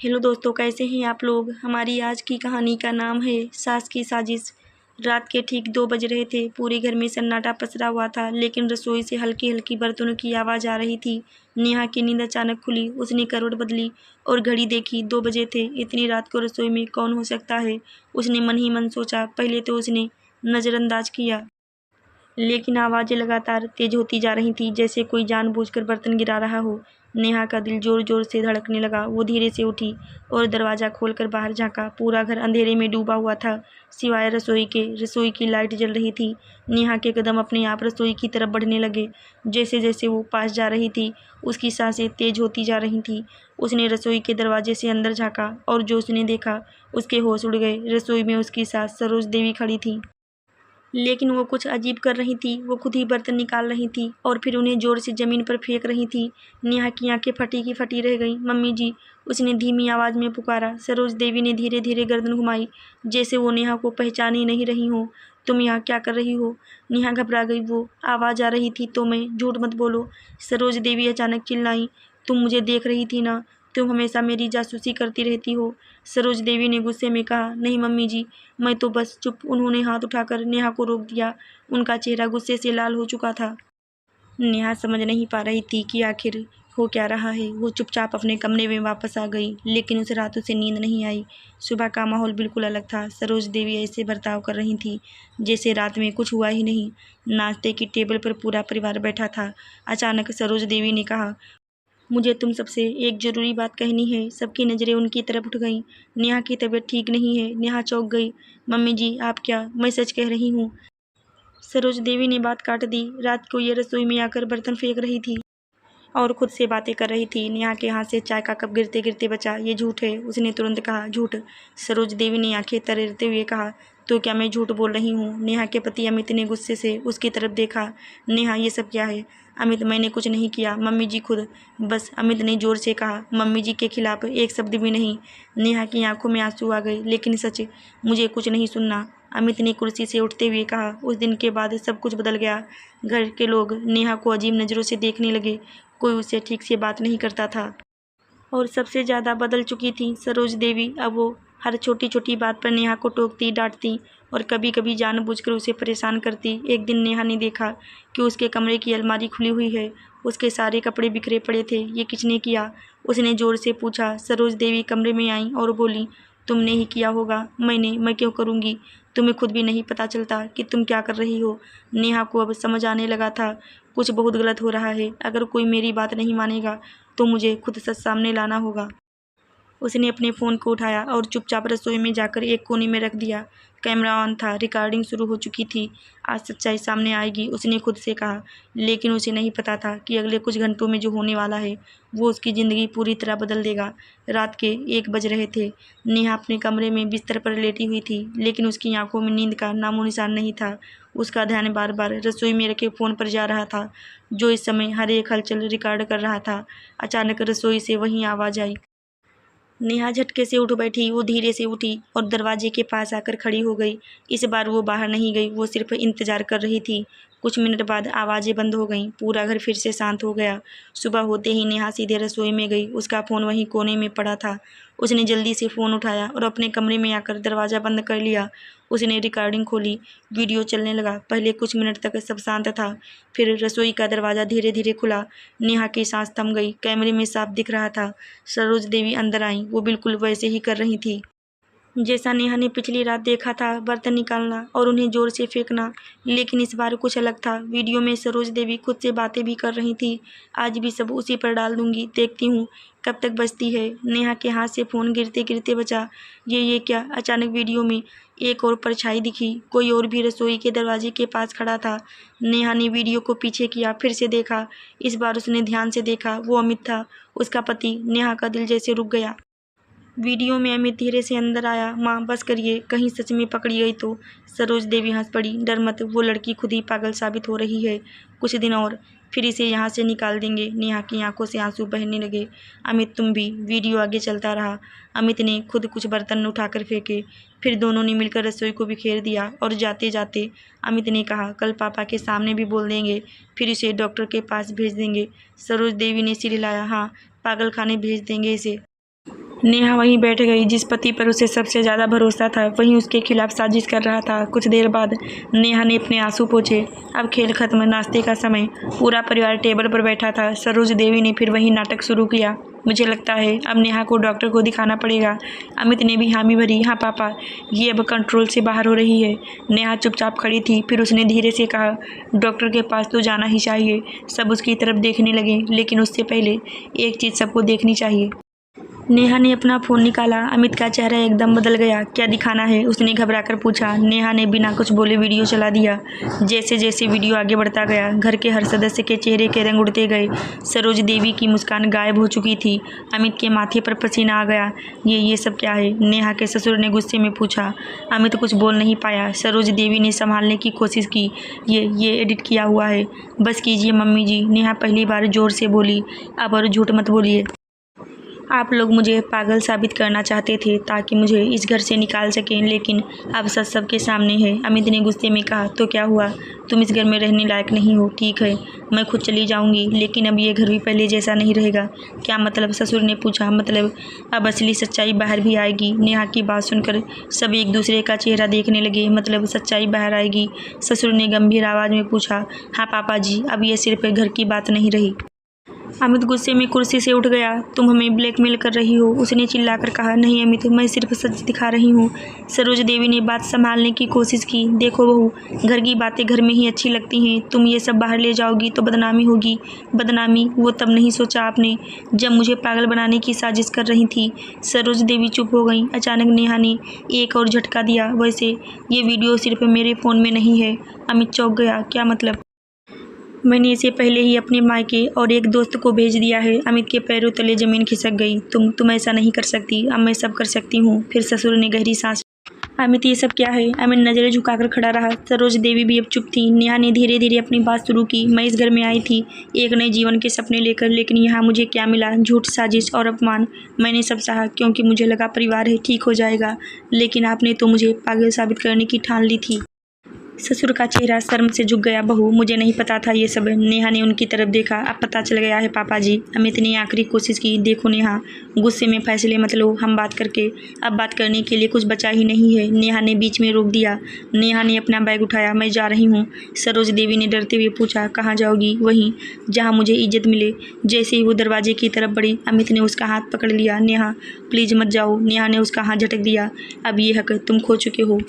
Hello दोस्तों, कैसे हैं आप लोग। हमारी आज की कहानी का नाम है सास की साजिश। रात के ठीक 2 बज रहे थे। पूरे घर में सन्नाटा पसरा हुआ था, लेकिन रसोई से हल्की हल्की बर्तनों की आवाज़ आ रही थी। नेहा की नींद अचानक खुली। उसने करवट बदली और घड़ी देखी। 2 बजे थे। इतनी रात को रसोई में कौन हो सकता है, उसने मन ही मन सोचा। पहले तो उसने नज़रअंदाज किया, लेकिन आवाज़ें लगातार तेज होती जा रही थीं, जैसे कोई जानबूझकर बर्तन गिरा रहा हो। नेहा का दिल जोर जोर से धड़कने लगा। वो धीरे से उठी और दरवाज़ा खोलकर बाहर झांका। पूरा घर अंधेरे में डूबा हुआ था, सिवाय रसोई के। रसोई की लाइट जल रही थी। नेहा के कदम अपने आप रसोई की तरफ बढ़ने लगे। जैसे जैसे वो पास जा रही थी, उसकी सांसें तेज होती जा रही थीं। उसने रसोई के दरवाजे से अंदर झांका, और जो उसने देखा, उसके होश उड़ गए। रसोई में उसकी सास सरोज देवी खड़ी थी, लेकिन वो कुछ अजीब कर रही थी। वो खुद ही बर्तन निकाल रही थी और फिर उन्हें जोर से ज़मीन पर फेंक रही थी। नेहा की आंखें फटी की फटी रह गईं। मम्मी जी, उसने धीमी आवाज़ में पुकारा। सरोज देवी ने धीरे धीरे गर्दन घुमाई, जैसे वो नेहा को पहचान ही नहीं रही हो। तुम यहाँ क्या कर रही हो? नेहा घबरा गई। वो आवाज़ आ रही थी तो मैं, झूठ मत बोलो। सरोज देवी अचानक चिल्लाई। तुम मुझे देख रही थी ना? तुम हमेशा मेरी जासूसी करती रहती हो। सरोज देवी ने गुस्से में कहा। नहीं मम्मी जी, मैं तो बस चुप। उन्होंने हाथ उठाकर नेहा को रोक दिया। उनका चेहरा गुस्से से लाल हो चुका था। नेहा समझ नहीं पा रही थी कि आखिर हो क्या रहा है। वो चुपचाप अपने कमरे में वापस आ गई, लेकिन उस रात उसे नींद नहीं आई। सुबह का माहौल बिल्कुल अलग था। सरोज देवी ऐसे बर्ताव कर रही थी जैसे रात में कुछ हुआ ही नहीं। नाश्ते की टेबल पर पूरा परिवार बैठा था। अचानक सरोज देवी ने कहा, मुझे तुम सबसे एक ज़रूरी बात कहनी है। सबकी नज़रें उनकी तरफ उठ गईं। नेहा की तबीयत ठीक नहीं है। नेहा चौंक गई। मम्मी जी, आप क्या? मैं सच कह रही हूँ। सरोज देवी ने बात काट दी। रात को ये रसोई में आकर बर्तन फेंक रही थी और खुद से बातें कर रही थी। नेहा के हाथ से चाय का कप गिरते गिरते बचा। ये झूठ है, उसने तुरंत कहा। झूठ? सरोज देवी ने आंखें तरेरते हुए कहा। तो क्या मैं झूठ बोल रही हूँ? नेहा के पति अमित ने गुस्से से उसकी तरफ देखा। नेहा, ये सब क्या है? अमित, मैंने कुछ नहीं किया, मम्मी जी खुद। बस, अमित ने जोर से कहा। मम्मी जी के खिलाफ एक शब्द भी नहीं। नेहा की आंखों में आंसू आ गए। लेकिन सच, मुझे कुछ नहीं सुनना, अमित ने कुर्सी से उठते हुए कहा। उस दिन के बाद सब कुछ बदल गया। घर के लोग नेहा को अजीब नज़रों से देखने लगे। कोई उससे ठीक से बात नहीं करता था, और सबसे ज़्यादा बदल चुकी थी सरोज देवी। अब वो हर छोटी छोटी बात पर नेहा को टोकती, डांटती और कभी कभी जानबूझकर उसे परेशान करती। एक दिन नेहा ने देखा कि उसके कमरे की अलमारी खुली हुई है। उसके सारे कपड़े बिखरे पड़े थे। ये किसने किया? उसने ज़ोर से पूछा। सरोज देवी कमरे में आई और बोली, तुमने ही किया होगा। मैंने? मैं क्यों करूँगी? तुम्हें खुद भी नहीं पता चलता कि तुम क्या कर रही हो? नेहा को अब समझ आने लगा था, कुछ बहुत गलत हो रहा है। अगर कोई मेरी बात नहीं मानेगा तो मुझे खुद सच सामने लाना होगा। उसने अपने फ़ोन को उठाया और चुपचाप रसोई में जाकर एक कोने में रख दिया। कैमरा ऑन था। रिकॉर्डिंग शुरू हो चुकी थी। आज सच्चाई सामने आएगी, उसने खुद से कहा। लेकिन उसे नहीं पता था कि अगले कुछ घंटों में जो होने वाला है, वो उसकी ज़िंदगी पूरी तरह बदल देगा। रात के 1 बज रहे थे। नेहा अपने कमरे में बिस्तर पर लेटी हुई थी, लेकिन उसकी आंखों में नींद का नामो निशान नहीं था। उसका ध्यान बार बार रसोई में रखे फ़ोन पर जा रहा था, जो इस समय हर एक हलचल रिकॉर्ड कर रहा था। अचानक रसोई से वही आवाज़ आई। नेहा झटके से उठ बैठी। वो धीरे से उठी और दरवाजे के पास आकर खड़ी हो गई। इस बार वो बाहर नहीं गई, वो सिर्फ इंतजार कर रही थी। कुछ मिनट बाद आवाज़ें बंद हो गईं। पूरा घर फिर से शांत हो गया। सुबह होते ही नेहा सीधे रसोई में गई। उसका फ़ोन वहीं कोने में पड़ा था। उसने जल्दी से फ़ोन उठाया और अपने कमरे में आकर दरवाज़ा बंद कर लिया। उसने रिकॉर्डिंग खोली। वीडियो चलने लगा। पहले कुछ मिनट तक सब शांत था, फिर रसोई का दरवाज़ा धीरे धीरे खुला। नेहा की सांस थम गई। कैमरे में साफ दिख रहा था, सरोज देवी अंदर आईं। वो बिल्कुल वैसे ही कर रही थी जैसा नेहा ने पिछली रात देखा था, बर्तन निकालना और उन्हें जोर से फेंकना। लेकिन इस बार कुछ अलग था। वीडियो में सरोज देवी खुद से बातें भी कर रही थी। आज भी सब उसी पर डाल दूंगी, देखती हूँ कब तक बचती है। नेहा के हाथ से फ़ोन गिरते गिरते बचा। ये क्या? अचानक वीडियो में एक और परछाई दिखी। कोई और भी रसोई के दरवाजे के पास खड़ा था। नेहा ने वीडियो को पीछे किया, फिर से देखा। इस बार उसने ध्यान से देखा। वो अमित था, उसका पति। नेहा का दिल जैसे रुक गया। वीडियो में अमित धीरे से अंदर आया। माँ, बस करिए, कहीं सच में पकड़ी गई तो। सरोज देवी हंस पड़ी। डर मत, वो लड़की खुद ही पागल साबित हो रही है। कुछ दिन और, फिर इसे यहाँ से निकाल देंगे। नेहा की आंखों से आंसू बहने लगे। अमित, तुम भी। वीडियो आगे चलता रहा। अमित ने खुद कुछ बर्तन उठाकर फेंके, फिर दोनों ने मिलकर रसोई को बिखेर दिया। और जाते जाते अमित ने कहा, कल पापा के सामने भी बोल देंगे, फिर इसे डॉक्टर के पास भेज देंगे। सरोज देवी ने सिर हिलाया। हाँ, पागल खाने भेज देंगे इसे। नेहा वहीं बैठ गई जिस पति पर उसे सबसे ज़्यादा भरोसा था, वहीं उसके खिलाफ साजिश कर रहा था। कुछ देर बाद नेहा ने अपने आंसू पोंछे। अब खेल खत्म, नाश्ते का समय। पूरा परिवार टेबल पर बैठा था। सरोज देवी ने फिर वही नाटक शुरू किया। मुझे लगता है अब नेहा को डॉक्टर को दिखाना पड़ेगा। अमित ने भी हामी भरी। हाँ पापा, ये अब कंट्रोल से बाहर हो रही है। नेहा चुपचाप खड़ी थी, फिर उसने धीरे से कहा, डॉक्टर के पास तो जाना ही चाहिए। सब उसकी तरफ देखने लगे, लेकिन उससे पहले एक चीज़ सबको देखनी चाहिए। नेहा ने अपना फ़ोन निकाला। अमित का चेहरा एकदम बदल गया। क्या दिखाना है? उसने घबराकर पूछा। नेहा ने बिना कुछ बोले वीडियो चला दिया। जैसे जैसे वीडियो आगे बढ़ता गया, घर के हर सदस्य के चेहरे के रंग उड़ते गए। सरोज देवी की मुस्कान गायब हो चुकी थी। अमित के माथे पर पसीना आ गया। ये सब क्या है? नेहा के ससुर ने गुस्से में पूछा। अमित कुछ बोल नहीं पाया। सरोज देवी ने संभालने की कोशिश की। ये एडिट किया हुआ है। बस कीजिए मम्मी जी, नेहा पहली बार जोर से बोली। अब और झूठ मत बोलिए। आप लोग मुझे पागल साबित करना चाहते थे ताकि मुझे इस घर से निकाल सकें, लेकिन अब सच सबके सामने है। अमित ने गुस्से में कहा। तो क्या हुआ? तुम इस घर में रहने लायक नहीं हो। ठीक है, मैं खुद चली जाऊंगी, लेकिन अब ये घर भी पहले जैसा नहीं रहेगा। क्या मतलब? ससुर ने पूछा। मतलब अब असली सच्चाई बाहर भी आएगी। नेहा की बात सुनकर सब एक दूसरे का चेहरा देखने लगे। मतलब सच्चाई बाहर आएगी? ससुर ने गंभीर आवाज़ में पूछा। हाँ पापा जी, अब ये सिर्फ घर की बात नहीं रही। अमित गुस्से में कुर्सी से उठ गया। तुम हमें ब्लैकमेल कर रही हो, उसने चिल्लाकर कहा। नहीं अमित, मैं सिर्फ सच दिखा रही हूँ। सरोज देवी ने बात संभालने की कोशिश की। देखो बहू, घर की बातें घर में ही अच्छी लगती हैं। तुम ये सब बाहर ले जाओगी तो बदनामी होगी। बदनामी? वो तब नहीं सोचा आपने जब मुझे पागल बनाने की साजिश कर रही थी। सरोज देवी चुप हो गई। अचानक नेहा ने एक और झटका दिया। वैसे ये वीडियो सिर्फ मेरे फ़ोन में नहीं है। अमित चौंक गया। क्या मतलब? मैंने इसे पहले ही अपने मायके और एक दोस्त को भेज दिया है। अमित के पैरों तले जमीन खिसक गई। तुम ऐसा नहीं कर सकती। अब मैं सब कर सकती हूँ। फिर ससुर ने गहरी सांस। अमित ये सब क्या है? अमित नजरें झुकाकर खड़ा रहा। सरोज देवी भी अब चुप थी। नेहा ने धीरे धीरे अपनी बात शुरू की। मैं इस घर में आई थी एक नए जीवन के सपने लेकर, लेकिन यहाँ मुझे क्या मिला? झूठ, साजिश और अपमान। मैंने सब सहा क्योंकि मुझे लगा परिवार है, ठीक हो जाएगा, लेकिन आपने तो मुझे पागल साबित करने की ठान ली थी। ससुर का चेहरा शर्म से झुक गया। बहू, मुझे नहीं पता था ये सब। नेहा ने उनकी तरफ देखा। अब पता चल गया है पापा जी। अमित ने आखिरी कोशिश की। देखो नेहा, गुस्से में फैसले मत लो। हम बात करके अब बात करने के लिए कुछ बचा ही नहीं है। नेहा ने बीच में रोक दिया। नेहा ने अपना बैग उठाया। मैं जा रही हूँ। सरोज देवी ने डरते हुए पूछा। कहाँ जाओगी? वहीं जहाँ मुझे इज्जत मिले। जैसे ही वो दरवाजे की तरफ बढ़ी, अमित ने उसका हाथ पकड़ लिया। नेहा प्लीज़ मत जाओ। नेहा ने उसका हाथ झटक दिया। अब ये हक तुम खो चुके हो।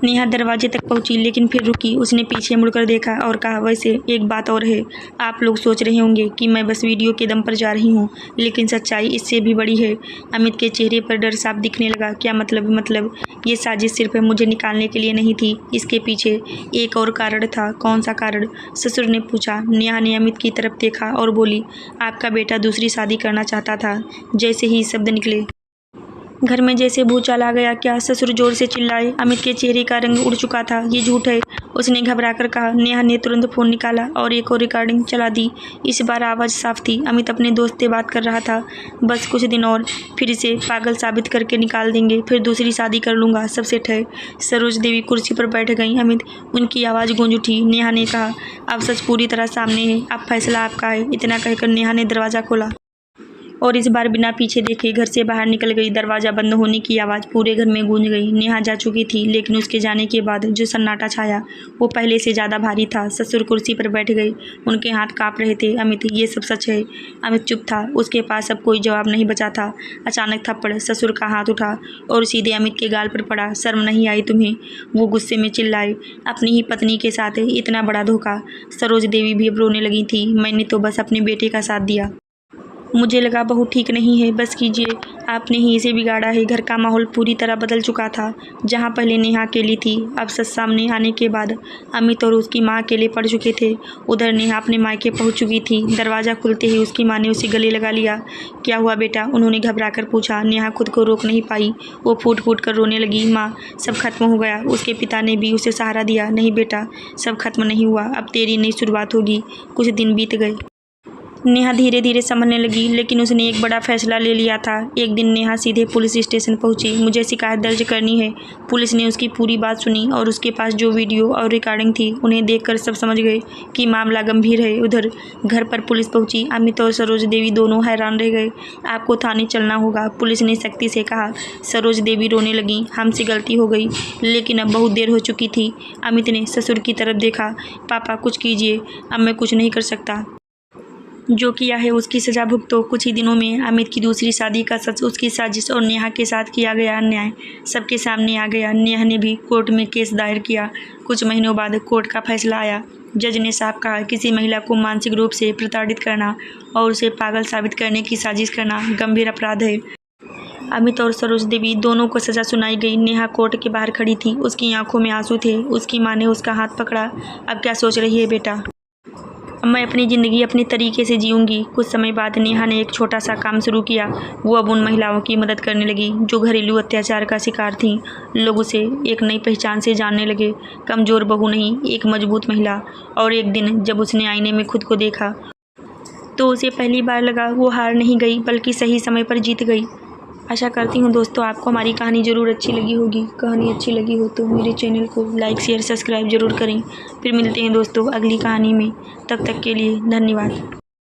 नेहा दरवाजे तक पहुंची, लेकिन फिर रुकी। उसने पीछे मुड़कर देखा और कहा, वैसे एक बात और है। आप लोग सोच रहे होंगे कि मैं बस वीडियो के दम पर जा रही हूँ, लेकिन सच्चाई इससे भी बड़ी है। अमित के चेहरे पर डर साफ दिखने लगा। क्या मतलब? मतलब ये साजिश सिर्फ मुझे निकालने के लिए नहीं थी, इसके पीछे एक और कारण था। कौन सा कारण? ससुर ने पूछा। नेहा ने अमित की तरफ देखा और बोली, आपका बेटा दूसरी शादी करना चाहता था। जैसे ही शब्द निकले, घर में जैसे भूचाल आ गया। क्या? ससुर जोर से चिल्लाए। अमित के चेहरे का रंग उड़ चुका था। ये झूठ है, उसने घबराकर कहा। नेहा ने तुरंत फ़ोन निकाला और एक और रिकॉर्डिंग चला दी। इस बार आवाज़ साफ थी। अमित अपने दोस्त से बात कर रहा था। बस कुछ दिन और, फिर इसे पागल साबित करके निकाल देंगे, फिर दूसरी शादी कर लूँगा, सब सेट है। सरोज देवी कुर्सी पर बैठ गई। अमित, उनकी आवाज़ गूंज उठी। नेहा ने कहा, अब सच पूरी तरह सामने है, अब फैसला आपका है। इतना कहकर नेहा ने दरवाज़ा खोला और इस बार बिना पीछे देखे घर से बाहर निकल गई। दरवाज़ा बंद होने की आवाज़ पूरे घर में गूंज गई। नेहा जा चुकी थी, लेकिन उसके जाने के बाद जो सन्नाटा छाया वो पहले से ज़्यादा भारी था। ससुर कुर्सी पर बैठ गए, उनके हाथ काँप रहे थे। अमित, ये सब सच है? अमित चुप था, उसके पास अब कोई जवाब नहीं बचा था। अचानक थप्पड़ ससुर का हाथ उठा और सीधे अमित के गाल पर पड़ा। शर्म नहीं आई तुम्हें? वो गुस्से में चिल्लाए। अपनी ही पत्नी के साथ इतना बड़ा धोखा। सरोज देवी भी अब रोने लगी थी। मैंने तो बस अपने बेटे का साथ दिया, मुझे लगा बहू ठीक नहीं है। बस कीजिए, आपने ही इसे बिगाड़ा है। घर का माहौल पूरी तरह बदल चुका था। जहाँ पहले नेहा अकेली थी, अब सच सामने आने के बाद अमित और उसकी माँ अकेले पड़ चुके थे। उधर नेहा अपने मायके पहुँच चुकी थी। दरवाज़ा खुलते ही उसकी माँ ने उसे गले लगा लिया। क्या हुआ बेटा? उन्होंने घबराकर पूछा। नेहा खुद को रोक नहीं पाई, वो फूट फूट कर रोने लगी। माँ, सब खत्म हो गया। उसके पिता ने भी उसे सहारा दिया। नहीं बेटा, सब खत्म नहीं हुआ, अब तेरी नई शुरुआत होगी। कुछ दिन बीत गए। नेहा धीरे धीरे समझने लगी, लेकिन उसने एक बड़ा फैसला ले लिया था। एक दिन नेहा सीधे पुलिस स्टेशन पहुंची। मुझे शिकायत दर्ज करनी है। पुलिस ने उसकी पूरी बात सुनी और उसके पास जो वीडियो और रिकॉर्डिंग थी उन्हें देखकर सब समझ गए कि मामला गंभीर है। उधर घर पर पुलिस पहुंची। अमित और सरोज देवी दोनों हैरान रह गए। आपको थाने चलना होगा, पुलिस ने सख्ती से कहा। सरोज देवी रोने लगी। हमसे गलती हो गई, लेकिन अब बहुत देर हो चुकी थी। अमित ने ससुर की तरफ देखा। पापा कुछ कीजिए, अब मैं कुछ नहीं कर सकता। जो किया है उसकी सजा भुगतो। कुछ ही दिनों में अमित की दूसरी शादी का सच, उसकी साजिश और नेहा के साथ किया गया अन्याय सबके सामने आ गया। नेहा ने भी कोर्ट में केस दायर किया। कुछ महीनों बाद कोर्ट का फैसला आया। जज ने साफ कहा, किसी महिला को मानसिक रूप से प्रताड़ित करना और उसे पागल साबित करने की साजिश करना गंभीर अपराध है। अमित और सरोज देवी दोनों को सजा सुनाई गई। नेहा कोर्ट के बाहर खड़ी थी। उसकी आंखों में आंसू थे। उसकी माँ ने उसका हाथ पकड़ा। अब क्या सोच रही है बेटा? मैं अपनी ज़िंदगी अपने तरीके से जीऊँगी। कुछ समय बाद नेहा ने एक छोटा सा काम शुरू किया। वो अब उन महिलाओं की मदद करने लगी जो घरेलू अत्याचार का शिकार थीं। लोग उसे एक नई पहचान से जानने लगे। कमज़ोर बहू नहीं, एक मजबूत महिला। और एक दिन जब उसने आईने में खुद को देखा तो उसे पहली बार लगा वो हार नहीं गई, बल्कि सही समय पर जीत गई। आशा करती हूँ दोस्तों आपको हमारी कहानी ज़रूर अच्छी लगी होगी। कहानी अच्छी लगी हो तो मेरे चैनल को लाइक शेयर सब्सक्राइब ज़रूर करें। फिर मिलते हैं दोस्तों अगली कहानी में। तब तक के लिए धन्यवाद।